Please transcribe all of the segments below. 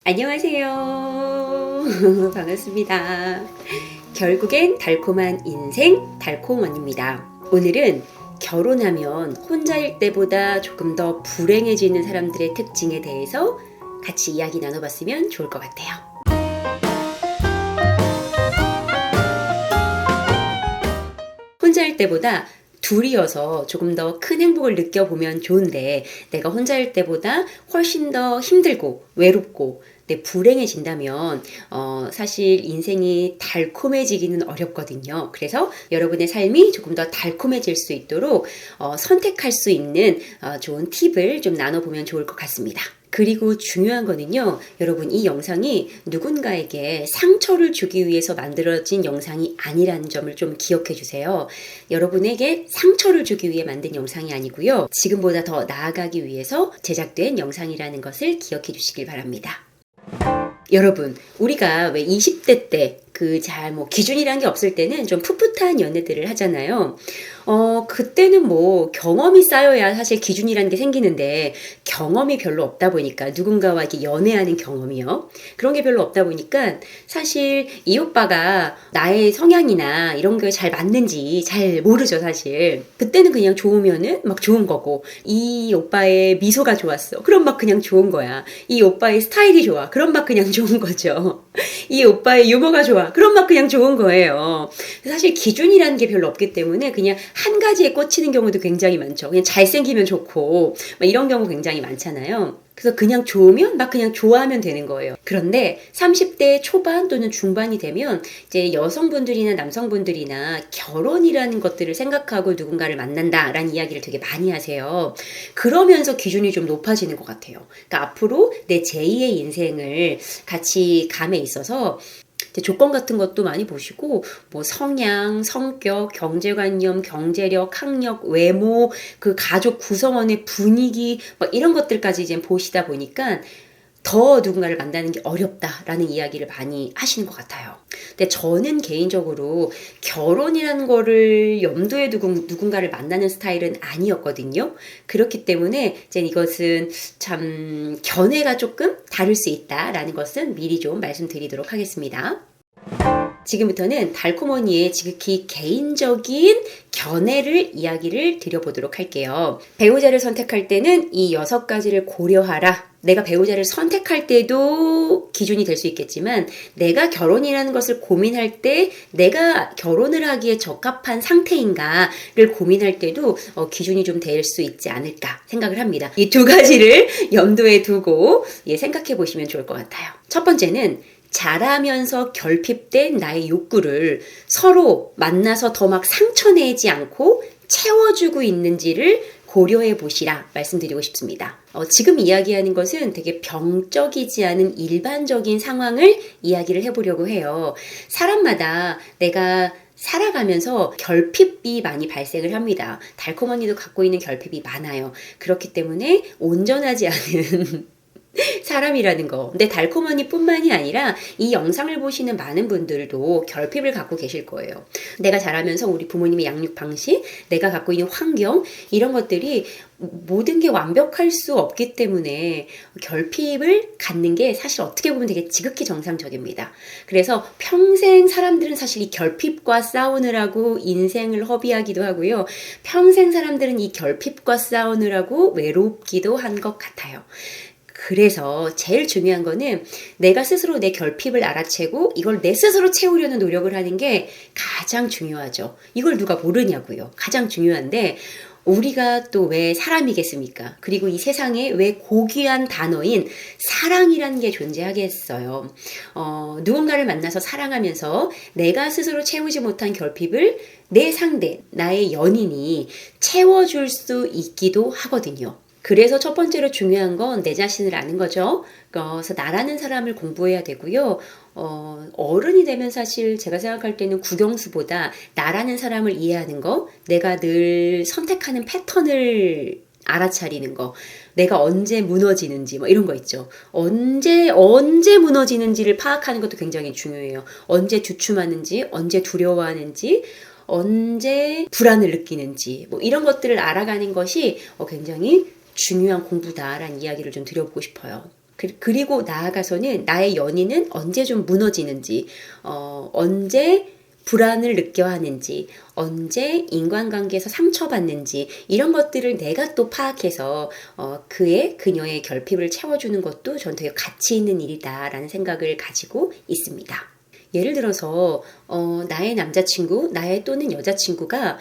안녕하세요. 반갑습니다. 결국엔 달콤한 인생 달콤원입니다. 오늘은 결혼하면 혼자일 때보다 조금 더 불행해지는 사람들의 특징에 대해서 같이 이야기 나눠봤으면 좋을 것 같아요. 혼자일 때보다 둘이어서 조금 더 큰 행복을 느껴보면 좋은데, 내가 혼자일 때보다 훨씬 더 힘들고 외롭고 불행해진다면 사실 인생이 달콤해지기는 어렵거든요. 그래서 여러분의 삶이 조금 더 달콤해질 수 있도록 선택할 수 있는 좋은 팁을 좀 나눠보면 좋을 것 같습니다. 그리고 중요한 거는요, 여러분, 이 영상이 누군가에게 상처를 주기 위해서 만들어진 영상이 아니라는 점을 좀 기억해 주세요. 여러분에게 상처를 주기 위해 만든 영상이 아니고요, 지금보다 더 나아가기 위해서 제작된 영상이라는 것을 기억해 주시길 바랍니다. 여러분, 우리가 왜 20대 때 기준이란 게 없을 때는 좀 풋풋한 연애들을 하잖아요. 그때는 경험이 쌓여야 사실 기준이라는 게 생기는데, 경험이 별로 없다 보니까, 누군가와 이렇게 연애하는 경험이요, 그런 게 별로 없다 보니까 사실 이 오빠가 나의 성향이나 이런 게 잘 맞는지 잘 모르죠. 사실 그때는 그냥 좋으면은 막 좋은 거고, 이 오빠의 미소가 좋았어, 그럼 막 그냥 좋은 거야. 이 오빠의 스타일이 좋아, 그럼 막 그냥 좋은 거죠. 이 오빠의 유머가 좋아, 그럼 막 그냥 좋은 거예요. 사실 기준이라는 게 별로 없기 때문에 그냥 한 가지에 꽂히는 경우도 굉장히 많죠. 그냥 잘생기면 좋고 막 이런 경우 굉장히 많잖아요. 그래서 그냥 좋으면 막 그냥 좋아하면 되는 거예요. 그런데 30대 초반 또는 중반이 되면 이제 여성분들이나 남성분들이나 결혼이라는 것들을 생각하고 누군가를 만난다라는 이야기를 되게 많이 하세요. 그러면서 기준이 좀 높아지는 것 같아요. 그러니까 앞으로 내 제2의 인생을 같이 감에 있어서 조건 같은 것도 많이 보시고, 성향, 성격, 경제관념, 경제력, 학력, 외모, 그 가족 구성원의 분위기, 이런 것들까지 이제 보시다 보니까 더 누군가를 만나는 게 어렵다라는 이야기를 많이 하시는 것 같아요. 근데 저는 개인적으로 결혼이라는 거를 염두에 두고 누군가를 만나는 스타일은 아니었거든요. 그렇기 때문에 이제 이것은 참 견해가 조금 다를 수 있다라는 것은 미리 좀 말씀드리도록 하겠습니다. 지금부터는 달콤언니의 지극히 개인적인 견해를 이야기를 드려보도록 할게요. 배우자를 선택할 때는 이 6가지를 고려하라. 내가 배우자를 선택할 때도 기준이 될 수 있겠지만, 내가 결혼이라는 것을 고민할 때 내가 결혼을 하기에 적합한 상태인가를 고민할 때도 기준이 좀 될 수 있지 않을까 생각을 합니다. 이 2가지를 염두에 두고 생각해 보시면 좋을 것 같아요. 첫 번째는 자라면서 결핍된 나의 욕구를 서로 만나서 더 막 상처내지 않고 채워주고 있는지를 고려해 보시라 말씀드리고 싶습니다. 지금 이야기하는 것은 되게 병적이지 않은 일반적인 상황을 이야기를 해보려고 해요. 사람마다 내가 살아가면서 결핍이 많이 발생을 합니다. 달콤언니도 갖고 있는 결핍이 많아요. 그렇기 때문에 온전하지 않은 사람이라는 거. 근데 달콤언니 뿐만이 아니라 이 영상을 보시는 많은 분들도 결핍을 갖고 계실 거예요. 내가 자라면서 우리 부모님의 양육 방식, 내가 갖고 있는 환경, 이런 것들이 모든 게 완벽할 수 없기 때문에 결핍을 갖는 게 사실 어떻게 보면 되게 지극히 정상적입니다. 그래서 평생 사람들은 사실 이 결핍과 싸우느라고 인생을 허비하기도 하고요. 평생 사람들은 이 결핍과 싸우느라고 외롭기도 한 것 같아요. 그래서 제일 중요한 거는 내가 스스로 내 결핍을 알아채고 이걸 내 스스로 채우려는 노력을 하는 게 가장 중요하죠. 이걸 누가 모르냐고요. 가장 중요한데, 우리가 또 왜 사람이겠습니까? 그리고 이 세상에 왜 고귀한 단어인 사랑이라는 게 존재하겠어요. 누군가를 만나서 사랑하면서 내가 스스로 채우지 못한 결핍을 내 상대, 나의 연인이 채워줄 수 있기도 하거든요. 그래서 첫 번째로 중요한 건 내 자신을 아는 거죠. 그래서 나라는 사람을 공부해야 되고요. 어른이 되면 사실 제가 생각할 때는 국영수보다 나라는 사람을 이해하는 거, 내가 늘 선택하는 패턴을 알아차리는 거, 내가 언제 무너지는지 이런 거 있죠. 언제 무너지는지를 파악하는 것도 굉장히 중요해요. 언제 주춤하는지, 언제 두려워하는지, 언제 불안을 느끼는지, 이런 것들을 알아가는 것이 굉장히 중요한 공부다라는 이야기를 좀 드려보고 싶어요. 그리고 나아가서는 나의 연인은 언제 좀 무너지는지, 언제 불안을 느껴 하는지, 언제 인간관계에서 상처받는지, 이런 것들을 내가 또 파악해서 그녀의 결핍을 채워주는 것도 전 되게 가치 있는 일이다라는 생각을 가지고 있습니다. 예를 들어서 나의 남자친구, 나의 또는 여자친구가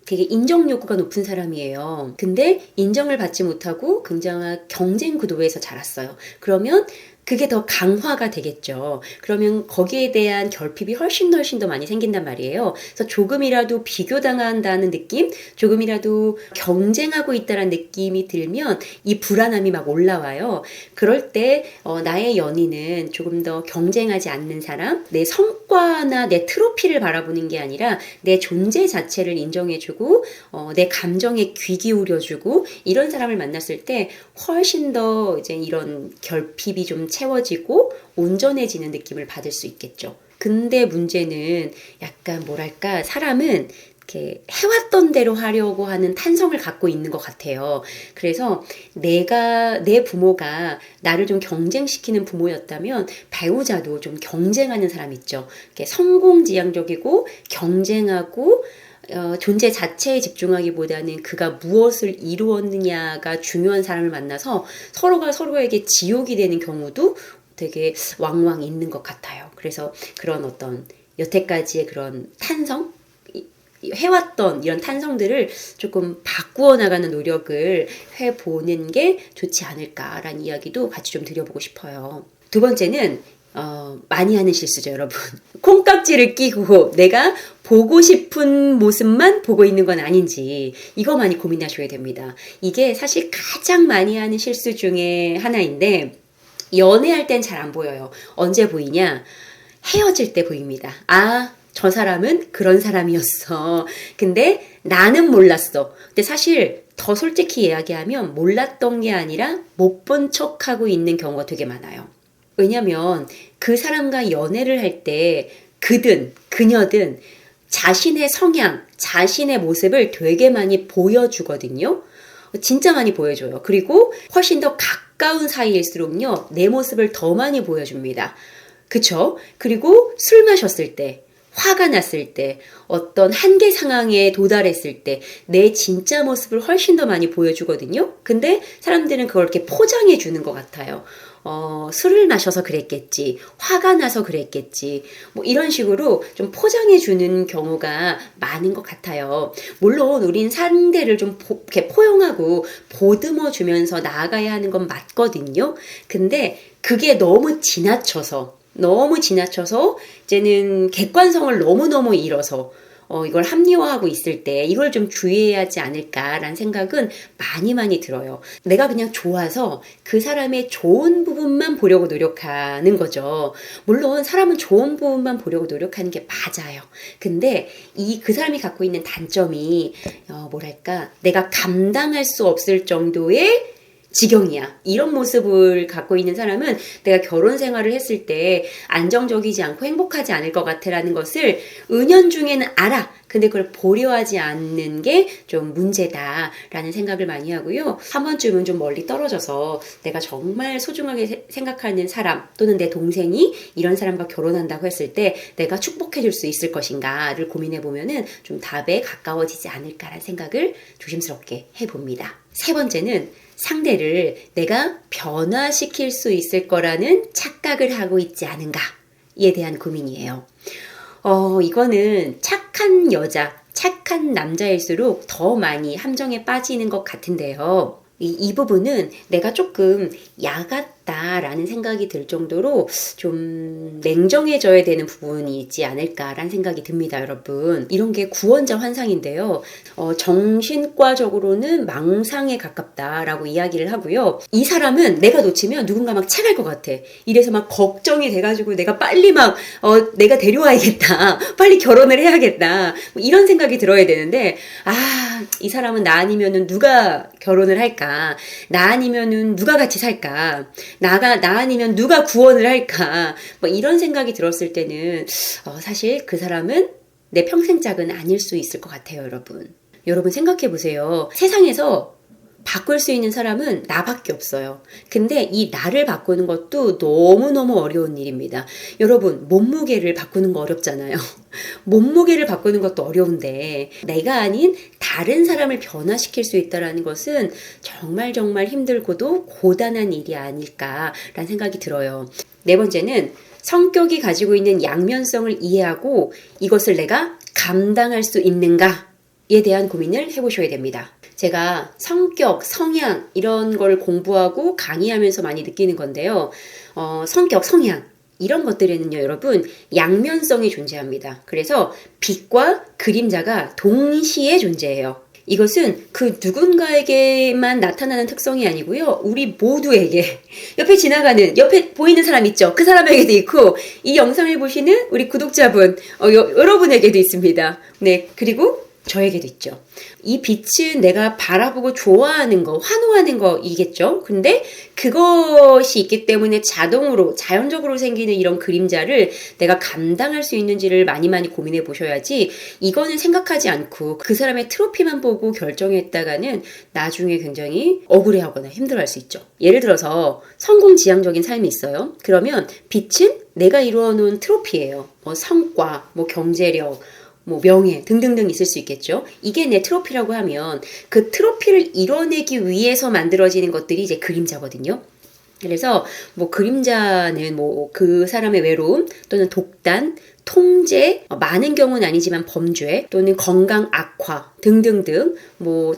되게 인정 요구가 높은 사람이에요. 근데 인정을 받지 못하고 굉장한 경쟁 구도에서 자랐어요. 그러면 그게 더 강화가 되겠죠. 그러면 거기에 대한 결핍이 훨씬 더 많이 생긴단 말이에요. 그래서 조금이라도 비교당한다는 느낌, 조금이라도 경쟁하고 있다는 느낌이 들면 이 불안함이 막 올라와요. 그럴 때 나의 연인은 조금 더 경쟁하지 않는 사람, 내 성과나 내 트로피를 바라보는 게 아니라 내 존재 자체를 인정해주고 내 감정에 귀 기울여주고 이런 사람을 만났을 때 훨씬 더 이제 이런 결핍이 좀 채워지고 온전해지는 느낌을 받을 수 있겠죠. 근데 문제는 약간 뭐랄까, 사람은 이렇게 해왔던 대로 하려고 하는 탄성을 갖고 있는 것 같아요. 그래서 내 부모가 나를 좀 경쟁시키는 부모였다면 배우자도 좀 경쟁하는 사람 있죠. 이렇게 성공지향적이고 경쟁하고 존재 자체에 집중하기보다는 그가 무엇을 이루었느냐가 중요한 사람을 만나서 서로가 서로에게 지옥이 되는 경우도 되게 왕왕 있는 것 같아요. 그래서 그런 어떤 여태까지의 그런 탄성? 해왔던 이런 탄성들을 조금 바꾸어 나가는 노력을 해보는 게 좋지 않을까라는 이야기도 같이 좀 드려보고 싶어요. 두 번째는 많이 하는 실수죠, 여러분. 콩깍지를 끼고 내가 보고 싶은 모습만 보고 있는 건 아닌지 이거 많이 고민하셔야 됩니다. 이게 사실 가장 많이 하는 실수 중에 하나인데 연애할 땐 잘 안 보여요. 언제 보이냐? 헤어질 때 보입니다. 저 사람은 그런 사람이었어. 근데 나는 몰랐어. 근데 사실 더 솔직히 이야기하면 몰랐던 게 아니라 못 본 척하고 있는 경우가 되게 많아요. 왜냐면 그 사람과 연애를 할 때 그든 그녀든 자신의 성향, 자신의 모습을 되게 많이 보여주거든요. 진짜 많이 보여줘요. 그리고 훨씬 더 가까운 사이일수록요, 내 모습을 더 많이 보여줍니다. 그쵸? 그리고 술 마셨을 때, 화가 났을 때, 어떤 한계 상황에 도달했을 때 내 진짜 모습을 훨씬 더 많이 보여주거든요. 근데 사람들은 그걸 이렇게 포장해 주는 것 같아요. 술을 마셔서 그랬겠지, 화가 나서 그랬겠지, 뭐 이런 식으로 좀 포장해 주는 경우가 많은 것 같아요. 물론 우린 상대를 좀 이렇게 포용하고 보듬어 주면서 나아가야 하는 건 맞거든요. 근데 그게 너무 지나쳐서 이제는 객관성을 너무너무 잃어서 이걸 합리화하고 있을 때 이걸 좀 주의해야 하지 않을까라는 생각은 많이 들어요. 내가 그냥 좋아서 그 사람의 좋은 부분만 보려고 노력하는 거죠. 물론 사람은 좋은 부분만 보려고 노력하는 게 맞아요. 근데 그 사람이 갖고 있는 단점이 뭐랄까, 내가 감당할 수 없을 정도의 지경이야. 이런 모습을 갖고 있는 사람은 내가 결혼 생활을 했을 때 안정적이지 않고 행복하지 않을 것 같아라는 것을 은연중에는 알아. 근데 그걸 보려 하지 않는 게 좀 문제다라는 생각을 많이 하고요. 한 번쯤은 좀 멀리 떨어져서 내가 정말 소중하게 생각하는 사람 또는 내 동생이 이런 사람과 결혼한다고 했을 때 내가 축복해 줄 수 있을 것인가를 고민해 보면은 좀 답에 가까워지지 않을까라는 생각을 조심스럽게 해봅니다. 세 번째는 상대를 내가 변화시킬 수 있을 거라는 착각을 하고 있지 않은가에 대한 고민이에요. 이거는 착한 여자, 착한 남자일수록 더 많이 함정에 빠지는 것 같은데요. 이 부분은 내가 조금 야같다라는 생각이 들 정도로 좀 냉정해져야 되는 부분이 있지 않을까라는 생각이 듭니다, 여러분. 이런 게 구원자 환상인데요. 정신과적으로는 망상에 가깝다라고 이야기를 하고요. 이 사람은 내가 놓치면 누군가 막 채갈 것 같아. 이래서 막 걱정이 돼가지고 내가 빨리 내가 데려와야겠다. 빨리 결혼을 해야겠다. 뭐 이런 생각이 들어야 되는데, 이 사람은 나 아니면은 누가 결혼을 할까? 나 아니면은 누가 같이 살까? 나 아니면 누가 구원을 할까? 뭐 이런 생각이 들었을 때는 사실 그 사람은 내 평생 짝은 아닐 수 있을 것 같아요, 여러분. 여러분 생각해 보세요. 세상에서 바꿀 수 있는 사람은 나밖에 없어요. 근데 이 나를 바꾸는 것도 너무너무 어려운 일입니다. 여러분, 몸무게를 바꾸는 거 어렵잖아요. 몸무게를 바꾸는 것도 어려운데 내가 아닌 다른 사람을 변화시킬 수 있다는 것은 정말 정말 힘들고도 고단한 일이 아닐까라는 생각이 들어요. 네 번째는 성격이 가지고 있는 양면성을 이해하고 이것을 내가 감당할 수 있는가에 대한 고민을 해보셔야 됩니다. 제가 성격, 성향 이런 걸 공부하고 강의하면서 많이 느끼는 건데요. 성격, 성향 이런 것들에는요, 여러분, 양면성이 존재합니다. 그래서 빛과 그림자가 동시에 존재해요. 이것은 그 누군가에게만 나타나는 특성이 아니고요. 우리 모두에게 옆에 보이는 사람 있죠? 그 사람에게도 있고 이 영상을 보시는 우리 구독자분 여러분에게도 있습니다. 네, 그리고 저에게도 있죠. 이 빛은 내가 바라보고 좋아하는 거, 환호하는 거이겠죠. 근데 그것이 있기 때문에 자연적으로 생기는 이런 그림자를 내가 감당할 수 있는지를 많이 고민해 보셔야지 이거는 생각하지 않고 그 사람의 트로피만 보고 결정했다가는 나중에 굉장히 억울해하거나 힘들어할 수 있죠. 예를 들어서 성공지향적인 삶이 있어요. 그러면 빛은 내가 이루어놓은 트로피예요. 성과, 경제력, 명예 등등등 있을 수 있겠죠. 이게 내 트로피라고 하면 그 트로피를 이뤄내기 위해서 만들어지는 것들이 이제 그림자거든요. 그래서 그림자는 그 사람의 외로움 또는 독단, 통제, 많은 경우는 아니지만 범죄 또는 건강 악화 등등등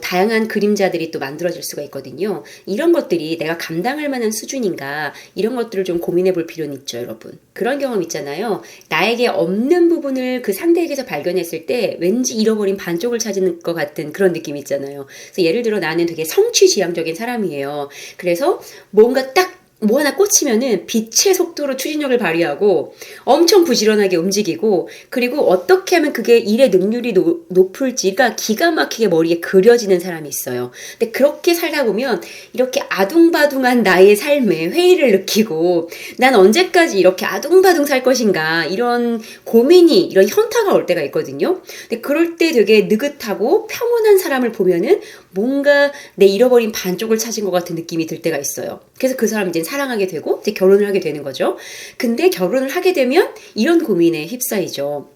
다양한 그림자들이 또 만들어질 수가 있거든요. 이런 것들이 내가 감당할 만한 수준인가 이런 것들을 좀 고민해 볼 필요는 있죠, 여러분. 그런 경험 있잖아요. 나에게 없는 부분을 그 상대에게서 발견했을 때 왠지 잃어버린 반쪽을 찾는 것 같은 그런 느낌이 있잖아요. 그래서 예를 들어 나는 되게 성취지향적인 사람이에요. 그래서 뭔가 딱 뭐 하나 꽂히면은 빛의 속도로 추진력을 발휘하고 엄청 부지런하게 움직이고 그리고 어떻게 하면 그게 일의 능률이 높을지가 기가 막히게 머리에 그려지는 사람이 있어요. 근데 그렇게 살다 보면 이렇게 아둥바둥한 나의 삶에 회의를 느끼고 난 언제까지 이렇게 아둥바둥 살 것인가 이런 고민이 이런 현타가 올 때가 있거든요. 근데 그럴 때 되게 느긋하고 평온한 사람을 보면은 뭔가 내 잃어버린 반쪽을 찾은 것 같은 느낌이 들 때가 있어요. 그래서 그 사람 이제 사랑하게 되고 이제 결혼을 하게 되는 거죠. 근데 결혼을 하게 되면 이런 고민에 휩싸이죠.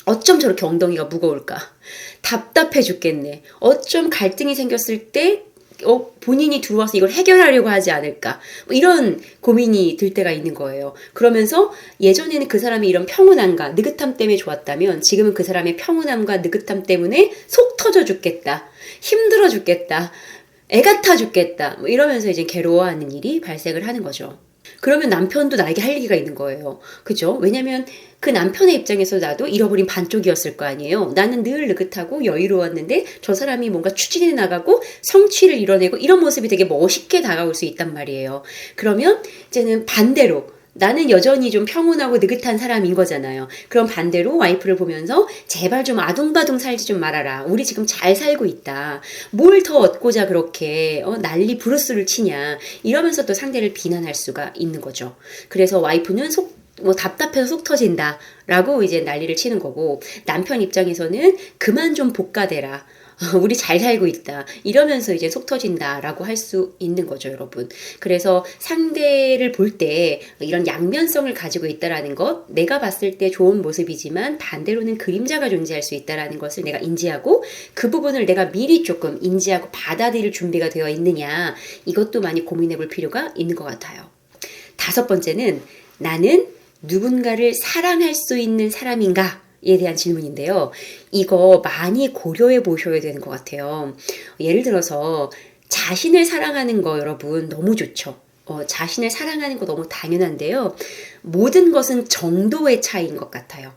어쩜 저렇게 엉덩이가 무거울까? 답답해 죽겠네. 어쩜 갈등이 생겼을 때 본인이 들어와서 이걸 해결하려고 하지 않을까? 이런 고민이 들 때가 있는 거예요. 그러면서 예전에는 그 사람이 이런 평온함과 느긋함 때문에 좋았다면 지금은 그 사람의 평온함과 느긋함 때문에 속 터져 죽겠다. 힘들어 죽겠다. 애가 타 죽겠다. 이러면서 이제 괴로워하는 일이 발생을 하는 거죠. 그러면 남편도 나에게 할 얘기가 있는 거예요. 그죠? 왜냐면 그 남편의 입장에서 나도 잃어버린 반쪽이었을 거 아니에요. 나는 늘 느긋하고 여유로웠는데 저 사람이 뭔가 추진해 나가고 성취를 이뤄내고 이런 모습이 되게 멋있게 다가올 수 있단 말이에요. 그러면 이제는 반대로 나는 여전히 좀 평온하고 느긋한 사람인 거잖아요. 그럼 반대로 와이프를 보면서 제발 좀 아둥바둥 살지 좀 말아라. 우리 지금 잘 살고 있다. 뭘 더 얻고자 그렇게 난리 부르스를 치냐. 이러면서 또 상대를 비난할 수가 있는 거죠. 그래서 와이프는 답답해서 속 터진다. 라고 이제 난리를 치는 거고 남편 입장에서는 그만 좀 볶아대라. 우리 잘 살고 있다. 이러면서 이제 속 터진다라고 할 수 있는 거죠, 여러분. 그래서 상대를 볼 때 이런 양면성을 가지고 있다라는 것, 내가 봤을 때 좋은 모습이지만 반대로는 그림자가 존재할 수 있다라는 것을 내가 인지하고 그 부분을 내가 미리 조금 인지하고 받아들일 준비가 되어 있느냐, 이것도 많이 고민해 볼 필요가 있는 것 같아요. 5번째는 나는 누군가를 사랑할 수 있는 사람인가? 에 대한 질문인데요. 이거 많이 고려해 보셔야 되는 것 같아요. 예를 들어서 자신을 사랑하는 거 여러분 너무 좋죠. 자신을 사랑하는 거 너무 당연한데요. 모든 것은 정도의 차이인 것 같아요.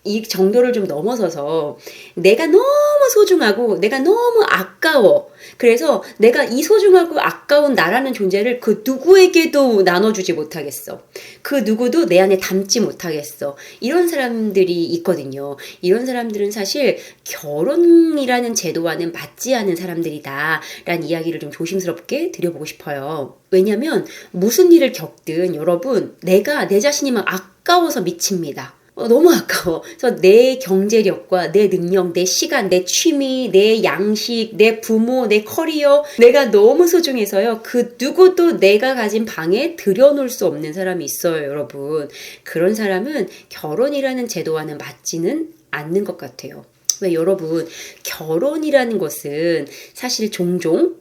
이 정도를 좀 넘어서서 내가 너무 소중하고 내가 너무 아까워. 그래서 내가 이 소중하고 아까운 나라는 존재를 그 누구에게도 나눠주지 못하겠어. 그 누구도 내 안에 담지 못하겠어. 이런 사람들이 있거든요. 이런 사람들은 사실 결혼이라는 제도와는 맞지 않은 사람들이다 라는 이야기를 좀 조심스럽게 드려보고 싶어요. 왜냐면 무슨 일을 겪든 여러분 내가 내 자신이 막 아까워서 미칩니다. 너무 아까워. 그래서 내 경제력과 내 능력, 내 시간, 내 취미, 내 양식, 내 부모, 내 커리어, 내가 너무 소중해서요. 그 누구도 내가 가진 방에 들여놓을 수 없는 사람이 있어요, 여러분. 그런 사람은 결혼이라는 제도와는 맞지는 않는 것 같아요. 왜 여러분, 결혼이라는 것은 사실 종종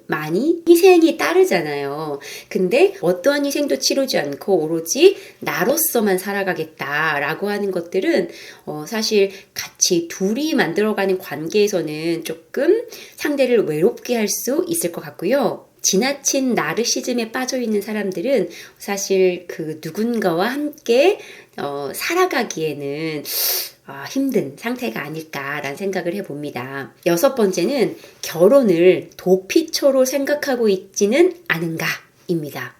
많이 희생이 따르잖아요. 근데 어떠한 희생도 치르지 않고 오로지 나로서만 살아가겠다라고 하는 것들은 사실 같이 둘이 만들어가는 관계에서는 조금 상대를 외롭게 할 수 있을 것 같고요. 지나친 나르시즘에 빠져 있는 사람들은 사실 그 누군가와 함께 살아가기에는 힘든 상태가 아닐까라는 생각을 해봅니다. 6번째는 결혼을 도피처로 생각하고 있지는 않은가입니다.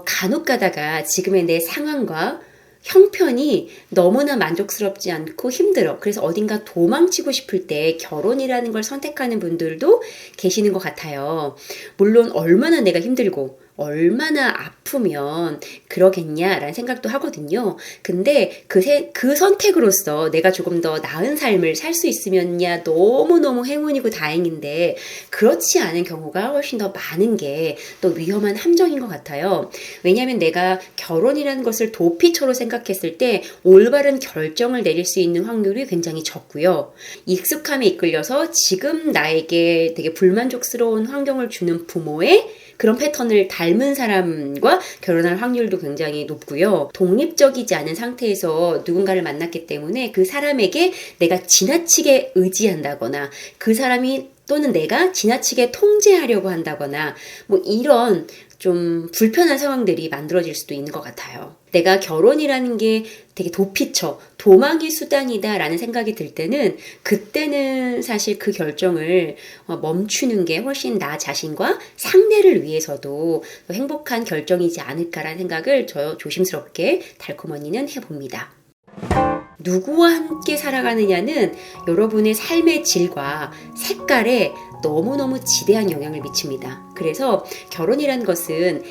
간혹 가다가 지금의 내 상황과 형편이 너무나 만족스럽지 않고 힘들어. 그래서 어딘가 도망치고 싶을 때 결혼이라는 걸 선택하는 분들도 계시는 것 같아요. 물론 얼마나 내가 힘들고 얼마나 아프면 그러겠냐라는 생각도 하거든요. 근데 그 선택으로서 내가 조금 더 나은 삶을 살 수 있으면야 너무너무 행운이고 다행인데 그렇지 않은 경우가 훨씬 더 많은 게 또 위험한 함정인 것 같아요. 왜냐하면 내가 결혼이라는 것을 도피처로 생각했을 때 올바른 결정을 내릴 수 있는 확률이 굉장히 적고요. 익숙함에 이끌려서 지금 나에게 되게 불만족스러운 환경을 주는 부모의 그런 패턴을 닮은 사람과 결혼할 확률도 굉장히 높고요. 독립적이지 않은 상태에서 누군가를 만났기 때문에 그 사람에게 내가 지나치게 의지한다거나 그 사람이 또는 내가 지나치게 통제하려고 한다거나 뭐 이런 좀 불편한 상황들이 만들어질 수도 있는 것 같아요. 내가 결혼이라는 게 되게 도피처, 도망의 수단이다 라는 생각이 들 때는 그때는 사실 그 결정을 멈추는 게 훨씬 나 자신과 상대를 위해서도 행복한 결정이지 않을까라는 생각을 저 조심스럽게 달콤언니는 해봅니다. 누구와 함께 살아가느냐는 여러분의 삶의 질과 색깔에 너무너무 지대한 영향을 미칩니다. 그래서 결혼이라는 것은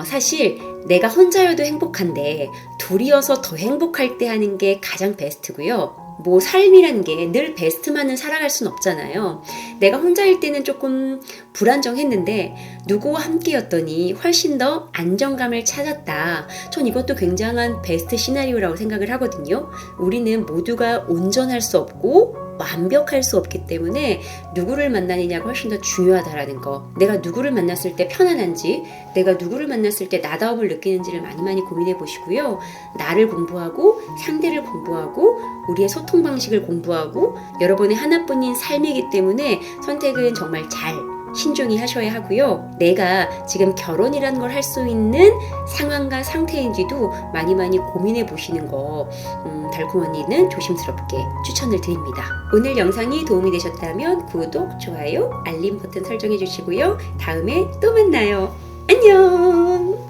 사실 내가 혼자여도 행복한데 둘이어서 더 행복할 때 하는 게 가장 베스트고요. 뭐 삶이라는 게 늘 베스트만은 살아갈 순 없잖아요. 내가 혼자일 때는 조금 불안정했는데 누구와 함께였더니 훨씬 더 안정감을 찾았다. 전 이것도 굉장한 베스트 시나리오라고 생각을 하거든요. 우리는 모두가 온전할 수 없고 완벽할 수 없기 때문에 누구를 만나느냐가 훨씬 더 중요하다라는 거. 내가 누구를 만났을 때 편안한지, 내가 누구를 만났을 때 나다움을 느끼는지를 많이 고민해 보시고요. 나를 공부하고 상대를 공부하고 우리의 소통 방식을 공부하고 여러분의 하나뿐인 삶이기 때문에 선택은 정말 잘 신중히 하셔야 하고요. 내가 지금 결혼이라는 걸 할 수 있는 상황과 상태인지도 많이 고민해 보시는 거 달콤언니는 조심스럽게 추천을 드립니다. 오늘 영상이 도움이 되셨다면 구독, 좋아요, 알림 버튼 설정해 주시고요. 다음에 또 만나요. 안녕!